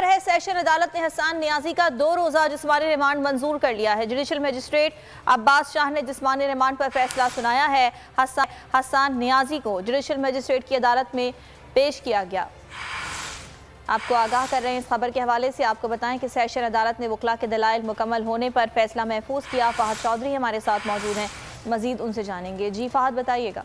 खबर है, सेशन अदालत ने हसन नियाजी का 2 रोजा जिस्मानी रिमांड मंजूर कर लिया है। जुडिशल मजिस्ट्रेट अब्बास शाह ने जिस्मानी रिमांड पर फैसला सुनाया है। हसन नियाजी को जुडिशल मजिस्ट्रेट की अदालत में पेश किया गया। आपको आगाह कर रहे हैं इस खबर के हवाले से। आपको बताएं कि सेशन अदालत ने वकला के दलाइल मुकम्मल होने पर फैसला महफूज किया। फहद चौधरी हमारे साथ मौजूद हैं, मजीद उनसे जानेंगे। जी फहद, बताइएगा।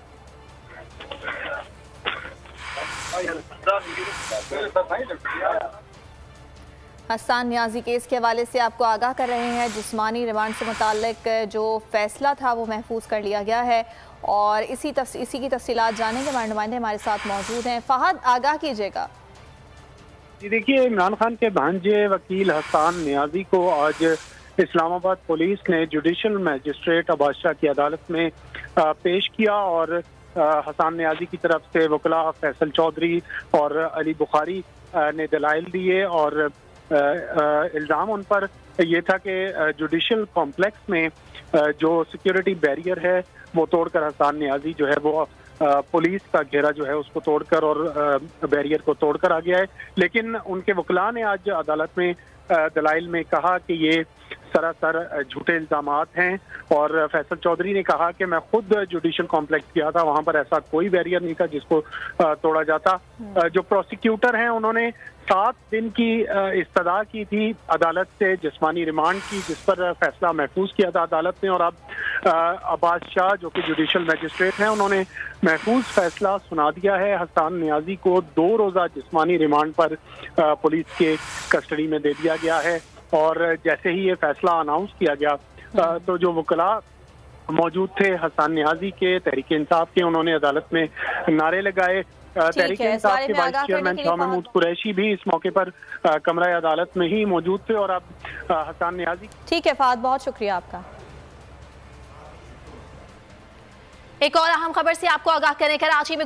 हसन नियाजी केस के हवाले से आपको आगाह कर रहे हैं, जिस्मानी रिमांड से मुताल्लिक जो फैसला था वो महफूज कर लिया गया है और इसी की तफसीलात जानेंगे। हमारे नुमाइंदे हमारे साथ मौजूद हैं। फहद, आगाह कीजिएगा। जी देखिए, इमरान खान के भांजे वकील हसन नियाजी को आज इस्लामाबाद पुलिस ने जुडिशल मजिस्ट्रेट अब्बास शाह की अदालत में पेश किया और हसन नियाजी की तरफ से वकला फैसल चौधरी और अली बुखारी ने दलाइल दिए और इल्ज़ाम उन पर यह था कि जुडिशल कॉम्प्लेक्स में जो सिक्योरिटी बैरियर है वो तोड़कर हसन नियाजी जो है वो पुलिस का घेरा जो है उसको तोड़कर और बैरियर को तोड़कर आ गया है। लेकिन उनके वकला ने आज अदालत में दलाइल में कहा कि ये सरासर झूठे इल्जामात हैं और फैसल चौधरी ने कहा कि मैं खुद जुडिशल कॉम्प्लेक्स गया था, वहां पर ऐसा कोई बैरियर नहीं था जिसको तोड़ा जाता। जो प्रोसिक्यूटर हैं उन्होंने 7 दिन की इस्तदा की थी अदालत से जिस्मानी रिमांड की, जिस पर फैसला महफूज किया था अदालत ने। और अब अब्बास शाह जो कि जुडिशल मजिस्ट्रेट हैं उन्होंने महफूज फैसला सुना दिया है। हसन नियाजी को 2 रोजा जिस्मानी रिमांड पर पुलिस के कस्टडी में दे दिया गया है और जैसे ही ये फैसला अनाउंस किया गया तो जो वकला मौजूद थे हसन नियाजी के, तहरीक इंसाफ के, उन्होंने अदालत में नारे लगाए। तहरीक इंसाफ के वाइस चेयरमैन शाह महमूद कुरैशी भी इस मौके पर कमरा अदालत में ही मौजूद थे और अब हसन नियाजी। ठीक है फहद, बहुत शुक्रिया आपका। एक और अहम खबर से आपको आगाह करें, कराची में